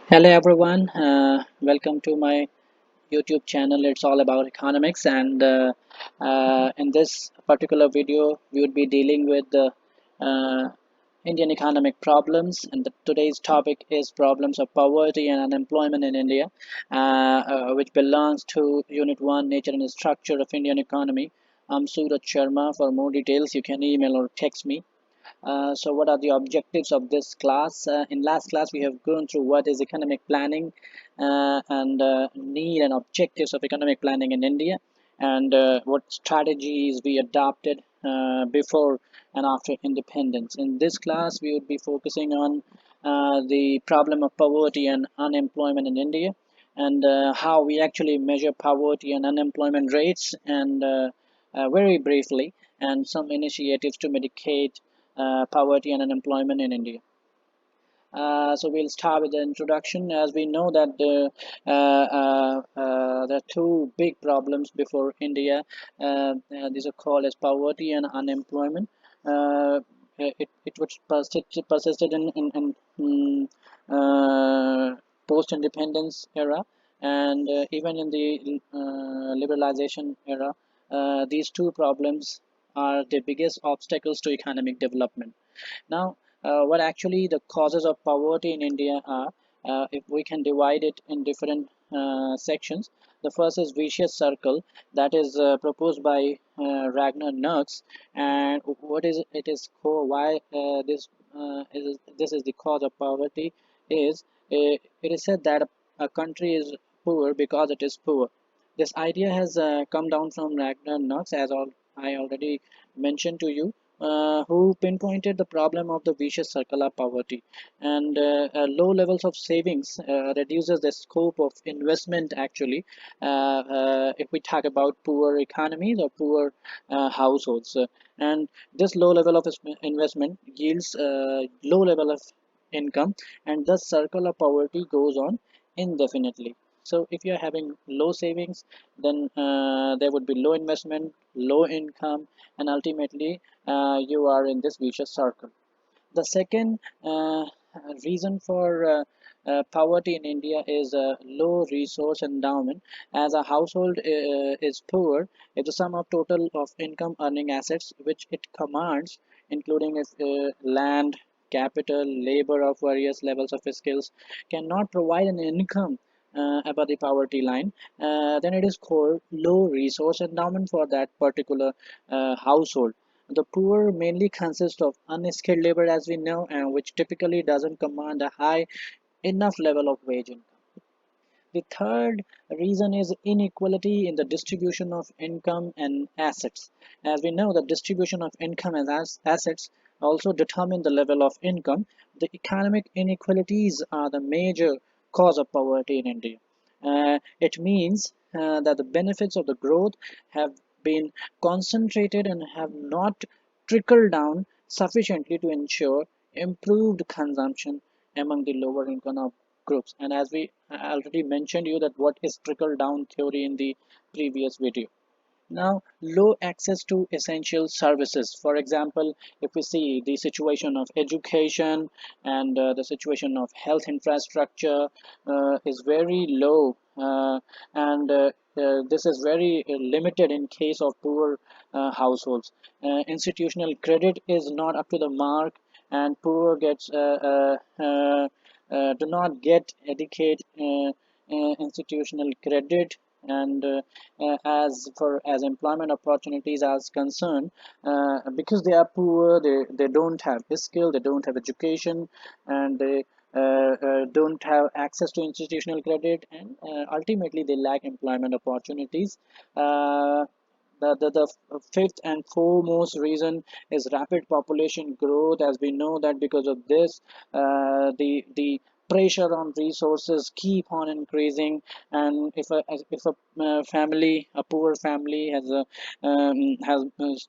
Hello everyone, welcome to my YouTube channel. It's all about economics, and in this particular video, we would be dealing with the uh, Indian economic problems. And today's topic is problems of poverty and unemployment in India, which belongs to Unit 1, Nature and Structure of Indian Economy. I'm Suraj Sharma. For more details, you can email or text me. So what are the objectives of this class? In last class, we have gone through what is economic planning and need and objectives of economic planning in India, and what strategies we adopted before and after independence. In this class, we would be focusing on the problem of poverty and unemployment in India, and how we actually measure poverty and unemployment rates, and very briefly, and some initiatives to mitigate poverty and unemployment in India. So we'll start with the introduction. As we know that there are two big problems before India. These are called as poverty and unemployment. It was persisted in post-independence era, and even in the liberalization era. These two problems are the biggest obstacles to economic development. Now, what actually the causes of poverty in India are, if we can divide it in different sections. The first is vicious circle, that is proposed by Ragnar Nux, and what is it is called, why this is the cause of poverty is, it is said that a country is poor because it is poor. This idea has come down from Ragnar Knox, as I already mentioned to you, who pinpointed the problem of the vicious circle of poverty. And low levels of savings reduces the scope of investment. Actually, if we talk about poor economies or poor households, and this low level of investment yields low level of income, and the circle of poverty goes on indefinitely. So if you're having low savings, then there would be low investment, low income, and ultimately you are in this vicious circle. The second reason for poverty in India is low resource endowment. As a household is poor, if the sum of total of income earning assets which it commands, including if land, capital, labor of various levels of skills, cannot provide an income above the poverty line, then it is called low resource endowment for that particular household. The poor mainly consist of unskilled labor, as we know, and which typically doesn't command a high enough level of wage income. The third reason is inequality in the distribution of income and assets. As we know, the distribution of income and assets also determine the level of income. The economic inequalities are the major cause of poverty in India. It means that the benefits of the growth have been concentrated and have not trickled down sufficiently to ensure improved consumption among the lower income groups. And as we already mentioned you that what is trickle down theory in the previous video. Now, low access to essential services. For example, if we see the situation of education and the situation of health infrastructure is very low, and this is very limited in case of poor households. Institutional credit is not up to the mark, and poor gets do not get adequate institutional credit, and as employment opportunities as concerned, because they are poor, they don't have skill, they don't have education, and they don't have access to institutional credit, and ultimately they lack employment opportunities. The fifth and foremost reason is rapid population growth. As we know that because of this, the pressure on resources keep on increasing, and if a family, a poor family has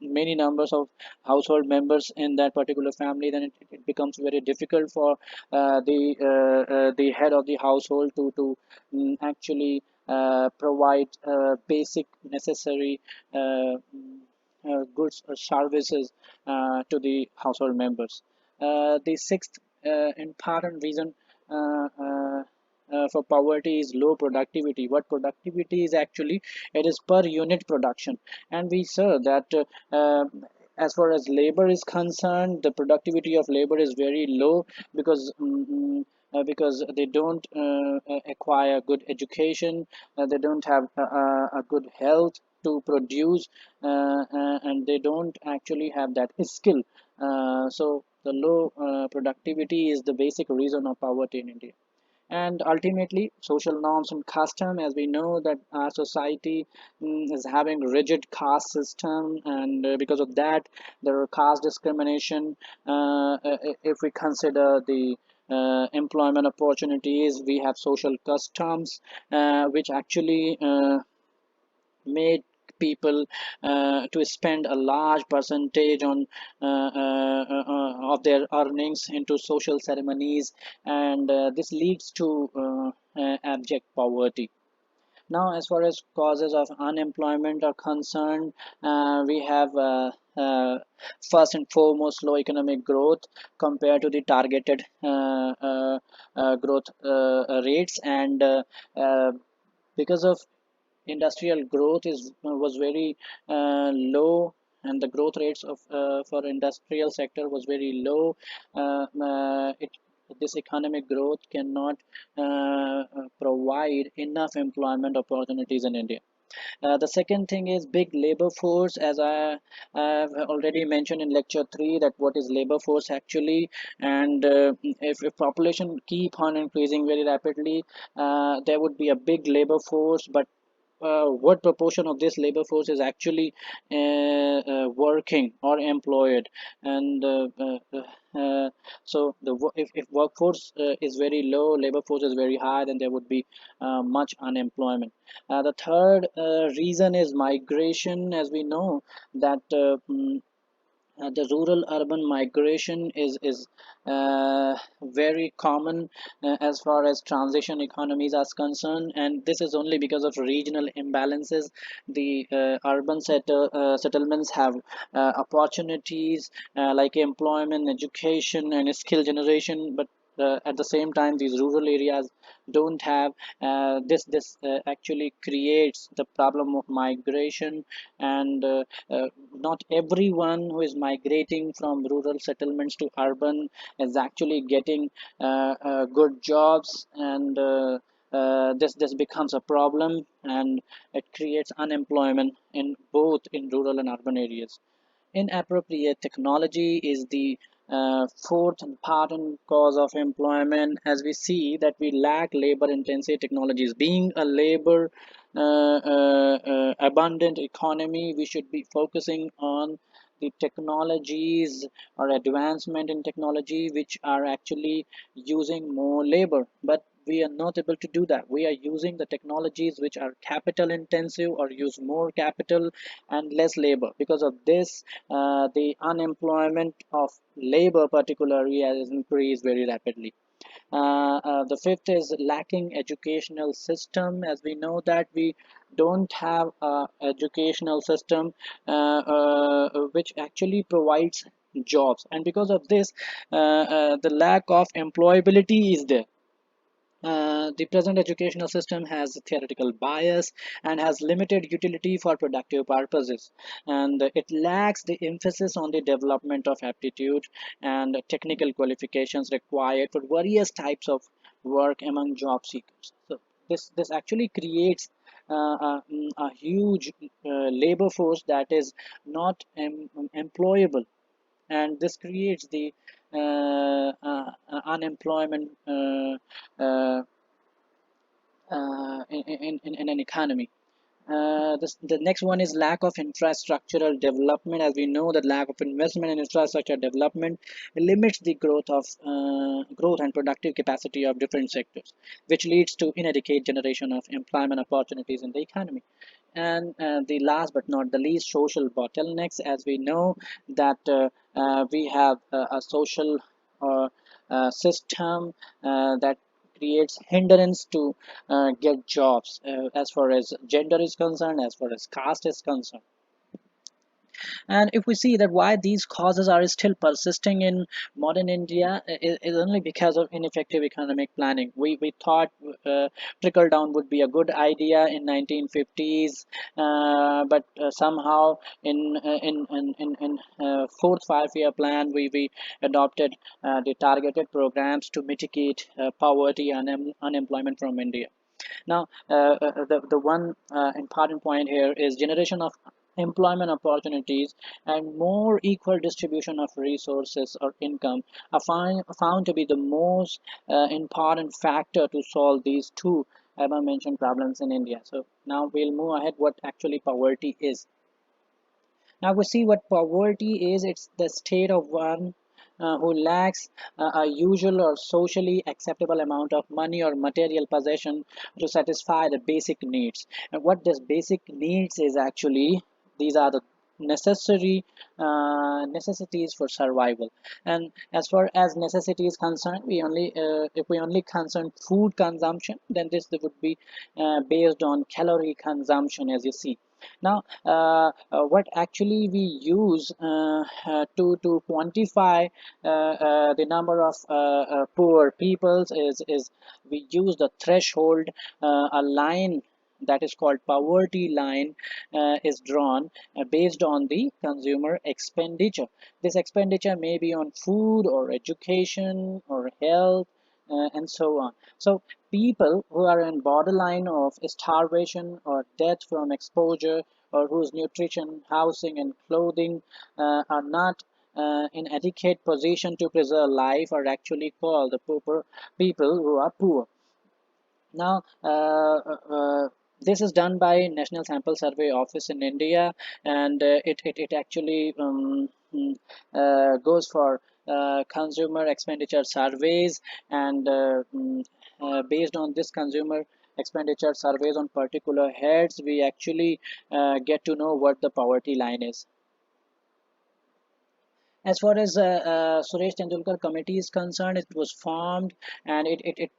many numbers of household members in that particular family, then it becomes very difficult for the head of the household to actually provide basic necessary goods or services to the household members. The sixth important reason uh, uh, for poverty is low productivity. What productivity is actually, it is per unit production. And we saw that as far as labor is concerned, the productivity of labor is very low because because they don't acquire good education, they don't have a good health to produce, and they don't actually have that skill. So the low productivity is the basic reason of poverty in India. And ultimately, social norms and custom, as we know that our society is having rigid caste system, and because of that there are caste discrimination. If we consider the employment opportunities, we have social customs which actually made people to spend a large percentage on of their earnings into social ceremonies, and this leads to abject poverty. Now, as far as causes of unemployment are concerned, we have first and foremost low economic growth compared to the targeted growth rates, and because of industrial growth is was very low, and the growth rates of for industrial sector was very low. This economic growth cannot provide enough employment opportunities in India. The second thing is big labor force, as I have already mentioned in lecture 3 that what is labor force actually. And if population keep on increasing very rapidly, there would be a big labor force, but what proportion of this labor force is actually working or employed? And so if workforce is very low, labor force is very high, then there would be much unemployment. The third reason is migration. As we know that the rural urban migration is very common as far as transition economies are concerned, and this is only because of regional imbalances. The settlements have opportunities like employment, education, and skill generation, but at the same time these rural areas don't have this actually creates the problem of migration. And not everyone who is migrating from rural settlements to urban is actually getting good jobs, and this becomes a problem, and it creates unemployment in both in rural and urban areas. Inappropriate technology is the fourth important cause of employment, as we see that we lack labor intensive technologies. Being a labor abundant economy, we should be focusing on the technologies or advancement in technology which are actually using more labor, but we are not able to do that. We are using the technologies which are capital intensive or use more capital and less labor. Because of this, the unemployment of labor particularly has increased very rapidly. The fifth is lacking educational system. As we know that we don't have a educational system which actually provides jobs, and because of this the lack of employability is there. The present educational system has theoretical bias and has limited utility for productive purposes, and it lacks the emphasis on the development of aptitude and technical qualifications required for various types of work among job seekers. So this actually creates a huge labor force that is not employable, and this creates the unemployment uh, in an economy. The next one is lack of infrastructural development. As we know that lack of investment in infrastructure development limits the growth and productive capacity of different sectors, which leads to inadequate generation of employment opportunities in the economy. And the last but not the least, social bottlenecks. As we know that we have a social system that creates hindrance to get jobs as far as gender is concerned, as far as caste is concerned. And if we see that why these causes are still persisting in modern India, is only because of ineffective economic planning. We thought trickle down would be a good idea in 1950s, but somehow in fourth five-year plan we adopted the targeted programs to mitigate poverty and unemployment from India. Now, the one important point here is generation of employment opportunities and more equal distribution of resources or income are found to be the most important factor to solve these two above mentioned problems in India. So now we'll move ahead what actually poverty is. Now we see what poverty is. It's the state of one who lacks a usual or socially acceptable amount of money or material possession to satisfy the basic needs. And what this basic needs is actually, these are the necessary necessities for survival. And as far as necessity is concerned, we only if we only concern food consumption, then this would be based on calorie consumption, as you see. Now, what actually we use to quantify the number of poor peoples is we use the threshold, a line that is called poverty line is drawn based on the consumer expenditure. This expenditure may be on food or education or health and so on. So people who are in borderline of starvation or death from exposure, or whose nutrition, housing, and clothing are not in adequate position to preserve life, are actually called the poor people who are poor. Now, this is done by National Sample Survey Office in India, and it actually goes for consumer expenditure surveys, and based on this consumer expenditure surveys on particular heads, we actually get to know what the poverty line is. As far as Suresh Tendulkar committee is concerned, it was formed, and it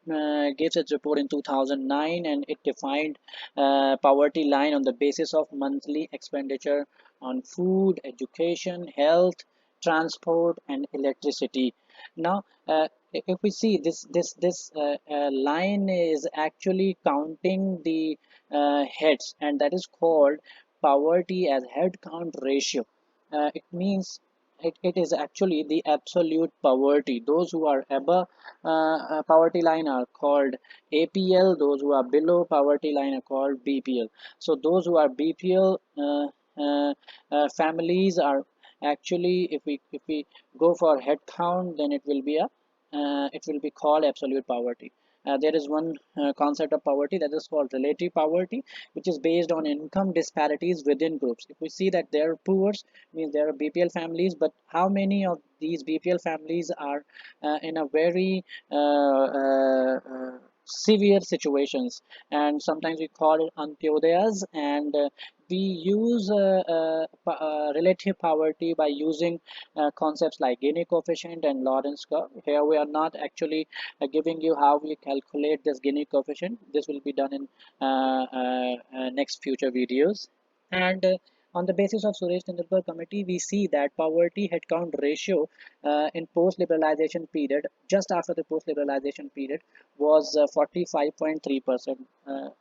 gives its report in 2009, and it defined poverty line on the basis of monthly expenditure on food, education, health, transport, and electricity. Now, if we see this line is actually counting the heads, and that is called poverty as head count ratio. It means it is actually the absolute poverty. Those who are above poverty line are called APL. Those who are below poverty line are called BPL. So those who are BPL families are actually, if we go for head count, then it will be called absolute poverty. There is one concept of poverty that is called relative poverty, which is based on income disparities within groups. If we see that there are poor, means there are BPL families, but how many of these BPL families are in a very severe situations, and sometimes we call it antyodayas, and we use relative poverty by using concepts like Gini coefficient and Lorentz curve. Here we are not actually giving you how we calculate this Gini coefficient. This will be done in next future videos. And on the basis of Suresh Tendulkar committee, we see that poverty headcount ratio in post-liberalization period, just after the post-liberalization period, was 45.3%.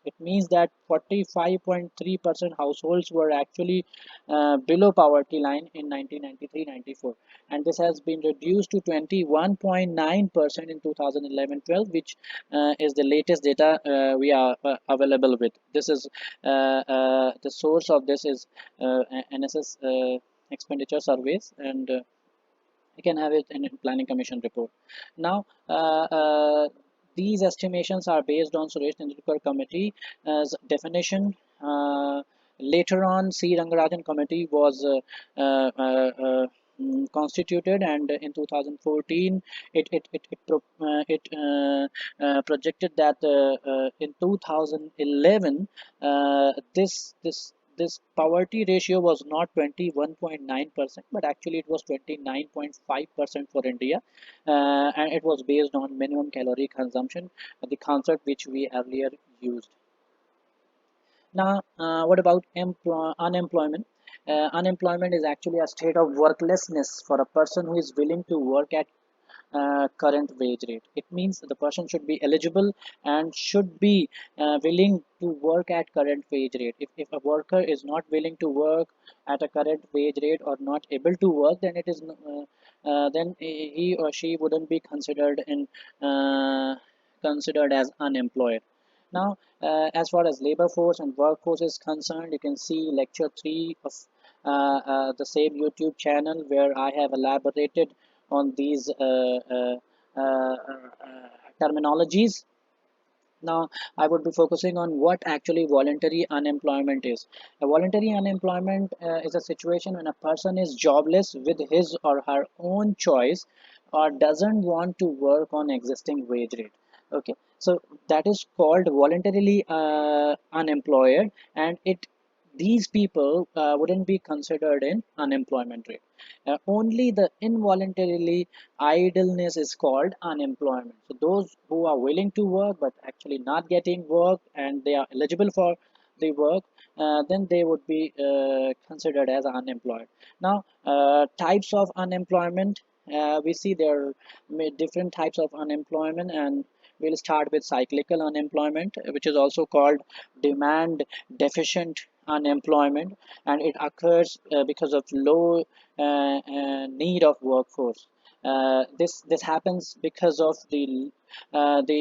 It means that 45.3% households were actually below poverty line in 1993-94, and this has been reduced to 21.9% in 2011-12, which is the latest data we are available with. This is the source of this is NSS expenditure surveys, and you can have it in planning commission report. Now, these estimations are based on Suresh Tendulkar committee as definition. Later on, C. Rangarajan committee was constituted, and in 2014 it projected that in 2011 this poverty ratio was not 21.9%, but actually it was 29.5% for India, and it was based on minimum calorie consumption, the concept which we earlier used. Now, what about unemployment? Unemployment is actually a state of worklessness for a person who is willing to work at current wage rate. It means the person should be eligible and should be willing to work at current wage rate. If a worker is not willing to work at a current wage rate or not able to work, then then he or she wouldn't be considered as unemployed. Now, as far as labor force and workforce is concerned, you can see lecture 3 of the same YouTube channel where I have elaborated on these terminologies. Now, I would be focusing on what actually voluntary unemployment is. A voluntary unemployment is a situation when a person is jobless with his or her own choice or doesn't want to work on existing wage rate. Okay, so that is called voluntarily unemployed, and it these people wouldn't be considered in unemployment rate. Only the involuntarily idleness is called unemployment. So those who are willing to work but actually not getting work and they are eligible for the work, then they would be considered as unemployed. Now, types of unemployment, we see there are different types of unemployment, and we'll start with cyclical unemployment, which is also called demand deficient unemployment, and it occurs because of low need of workforce. This happens because of the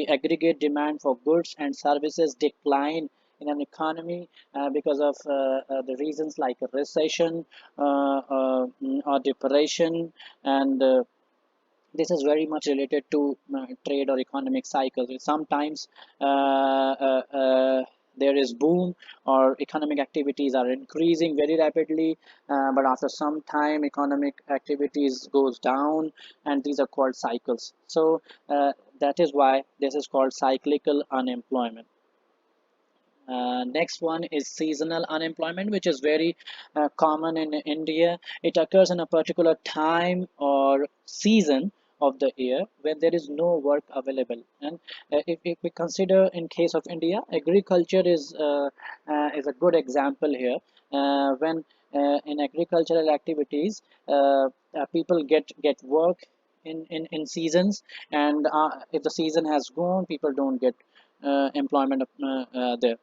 aggregate demand for goods and services decline in an economy because of the reasons like a recession or depression, and this is very much related to trade or economic cycles. Sometimes there is boom or economic activities are increasing very rapidly, but after some time economic activities goes down, and these are called cycles. So that is why this is called cyclical unemployment. Next one is seasonal unemployment, which is very common in India. It occurs in a particular time or season of the year when there is no work available. And if we consider in case of India, agriculture is a good example here. When in agricultural activities, people get work in seasons, and if the season has gone, people don't get employment there.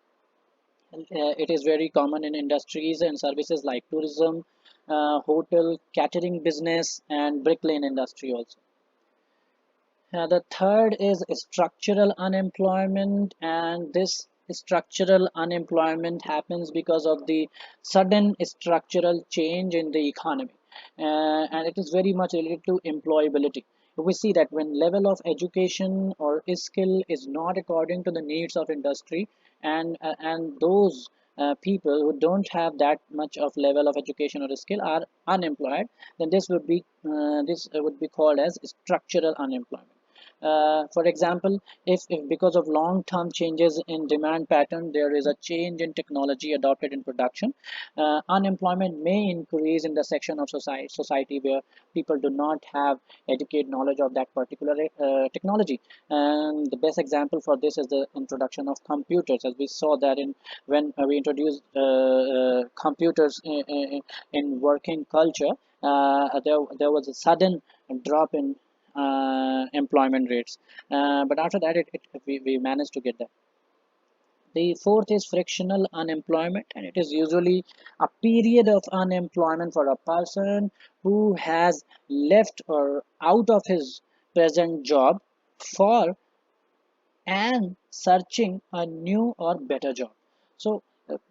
It is very common in industries and services like tourism, hotel, catering business, and brick lane industry also. The third is structural unemployment, and this structural unemployment happens because of the sudden structural change in the economy, and it is very much related to employability. We see that when level of education or skill is not according to the needs of industry, and those people who don't have that much of level of education or skill are unemployed, then this would be called as structural unemployment. For example, if because of long-term changes in demand pattern, there is a change in technology adopted in production, unemployment may increase in the section of society where people do not have adequate knowledge of that particular technology. And the best example for this is the introduction of computers, as we saw that in when we introduced computers in working culture, there was a sudden drop in employment rates. But after that, we managed to get that. The fourth is frictional unemployment, and it is usually a period of unemployment for a person who has left or out of his present job for and searching a new or better job. So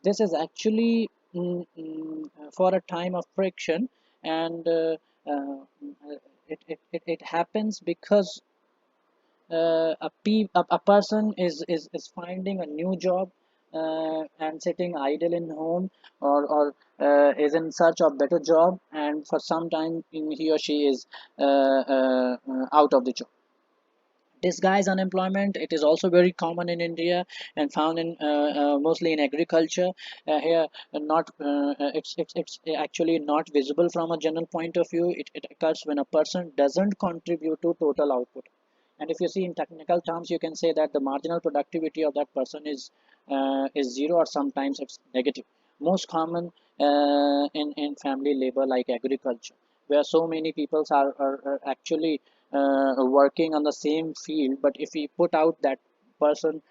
this is actually for a time of friction, and it happens because a person is finding a new job and sitting idle in home, or is in search of better job, and for some time he or she is out of the job. Disguise unemployment, it is also very common in India and found in mostly in agriculture. Here not it's actually not visible from a general point of view. It occurs when a person doesn't contribute to total output, and if you see in technical terms, you can say that the marginal productivity of that person is zero, or sometimes it's negative. Most common in family labor like agriculture, where so many people are actually working on the same field. But if we put out that person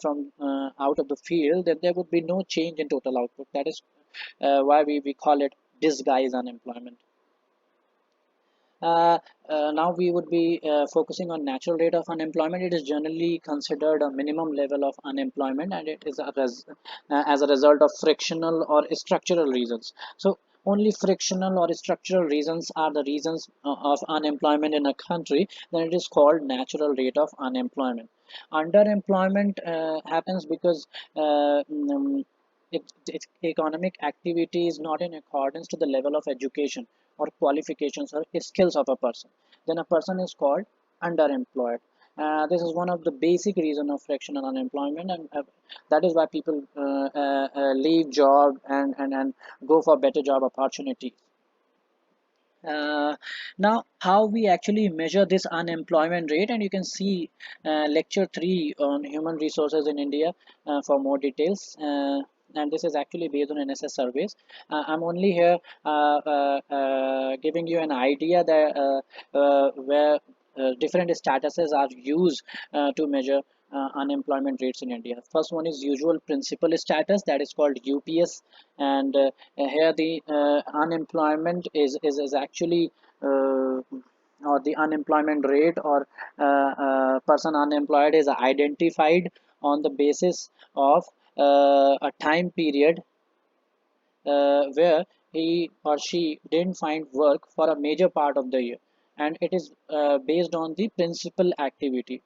from out of the field, then there would be no change in total output. That is why we call it disguise unemployment. Uh, Now we would be focusing on natural rate of unemployment. It is generally considered a minimum level of unemployment, and it is as a result of frictional or structural reasons. So only frictional or structural reasons are the reasons of unemployment in a country. Then it is called natural rate of unemployment. Underemployment happens because its economic activity is not in accordance to the level of education or qualifications or skills of a person. Then a person is called underemployed. This is one of the basic reason of fractional unemployment, and that is why people leave job and go for better job opportunities. uh, Now how we actually measure this unemployment rate, and you can see lecture 3 on human resources in India for more details, and this is actually based on NSS surveys. I'm only here giving you an idea that where different statuses are used to measure unemployment rates in India. First one is usual principal status, that is called UPS, and here the unemployment is actually or the unemployment rate or person unemployed is identified on the basis of a time period where he or she didn't find work for a major part of the year, and it is based on the principal activity.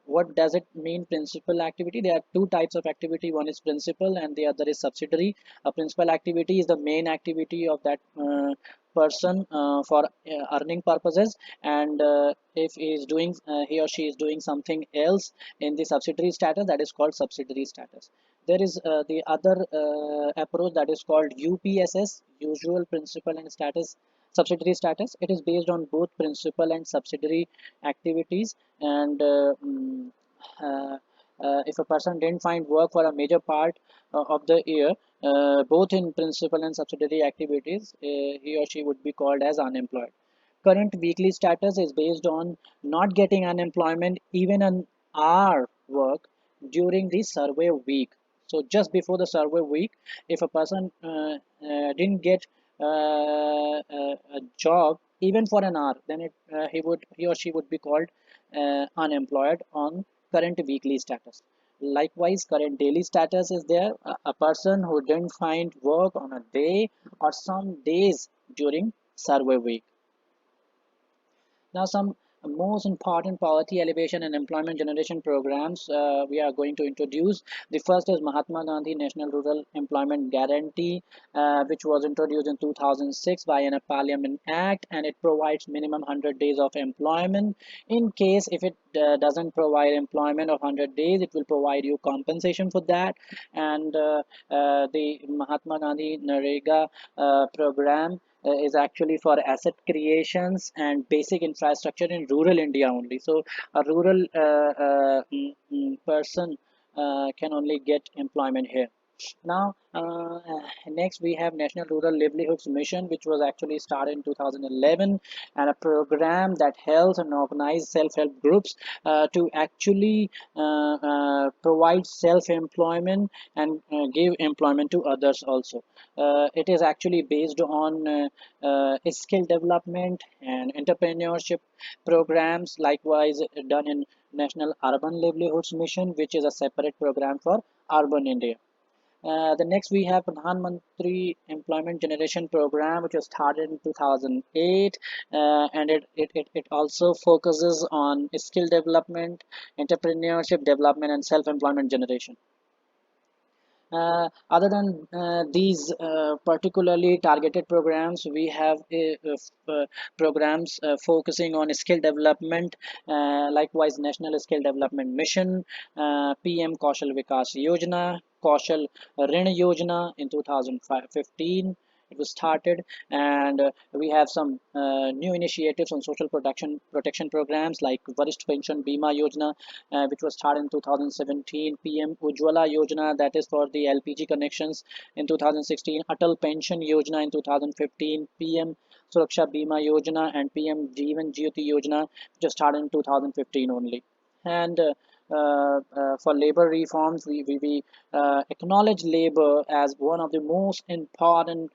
What does it mean, principal activity? There are two types of activity. One is principal and the other is subsidiary. A principal activity is the main activity of that person for earning purposes, and if he is doing he or she is doing something else in the subsidiary status, that is called subsidiary status. There is the other approach, that is called UPSS, usual principal and status subsidiary status. It is based on both principal and subsidiary activities, and if a person didn't find work for a major part of the year, both in principal and subsidiary activities, he or she would be called as unemployed. Current weekly status is based on not getting unemployment even an hour work during the survey week. So just before the survey week, if a person didn't get a job even for an hour, then he or she would be called unemployed on current weekly status. Likewise, current daily status is there, a person who didn't find work on a day or some days during survey week. Now, some most important poverty alleviation and employment generation programs we are going to introduce. The first is Mahatma Gandhi National Rural Employment Guarantee, which was introduced in 2006 by a Parliament Act, and it provides minimum 100 days of employment. In case if it doesn't provide employment of 100 days, it will provide you compensation for that. And the Mahatma Gandhi Narega program is actually for asset creations and basic infrastructure in rural India only. So a rural person can only get employment here. Now, next we have National Rural Livelihoods Mission, which was actually started in 2011, and a program that helps and organize self-help groups to actually provide self-employment and give employment to others also. It is actually based on skill development and entrepreneurship programs, likewise done in National Urban Livelihoods Mission, which is a separate program for urban India. The next we have Pradhan Mantri Employment Generation Program, which was started in 2008, and it also focuses on skill development, entrepreneurship development, and self-employment generation. Other than these particularly targeted programs, we have programs focusing on skill development, likewise National Skill Development Mission, PM Kaushal Vikas Yojana, Kaushal Rin Yojana in 2015. it was started. And we have some new initiatives on social protection programs like Varisht Pension Bima Yojana, which was started in 2017, PM Ujwala Yojana, that is for the LPG connections, in 2016, Atal Pension Yojana in 2015, PM Suraksha Bima Yojana and PM Jeevan Jyoti Yojana, which was started in 2015 only. And for labor reforms, we acknowledge labor as one of the most important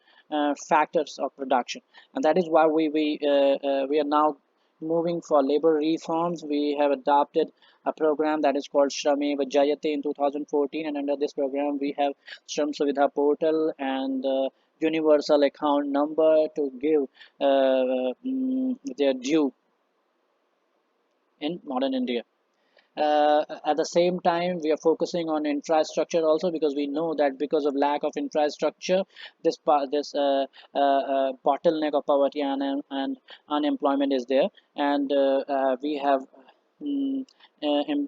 factors of production, and that is why we are now moving for labor reforms. We have adopted a program that is called Shrameva Jayate in 2014, and under this program we have Shram Suvidha portal and universal account number to give their due in modern India. At the same time, we are focusing on infrastructure also, because we know that because of lack of infrastructure, this bottleneck of poverty and unemployment is there. And we have mm,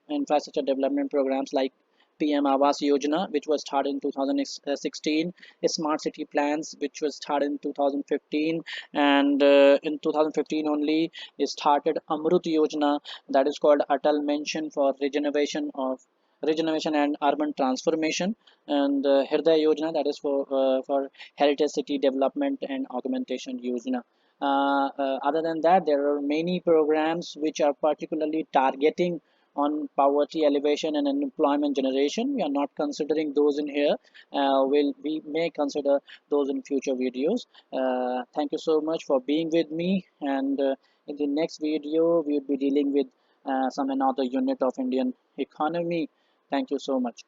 infrastructure development programs like PM Awas Yojana, which was started in 2016, Smart City Plans, which was started in 2015, and in 2015 only is started Amrut Yojana, that is called Atal Mention for Regeneration and Urban Transformation, and Hriday Yojana, that is for Heritage City Development and Augmentation Yojana. Other than that, there are many programs which are particularly targeting on poverty alleviation and employment generation. We are not considering those in here. We may consider those in future videos. Thank you so much for being with me, and in the next video we will be dealing with some another unit of Indian economy. Thank you so much.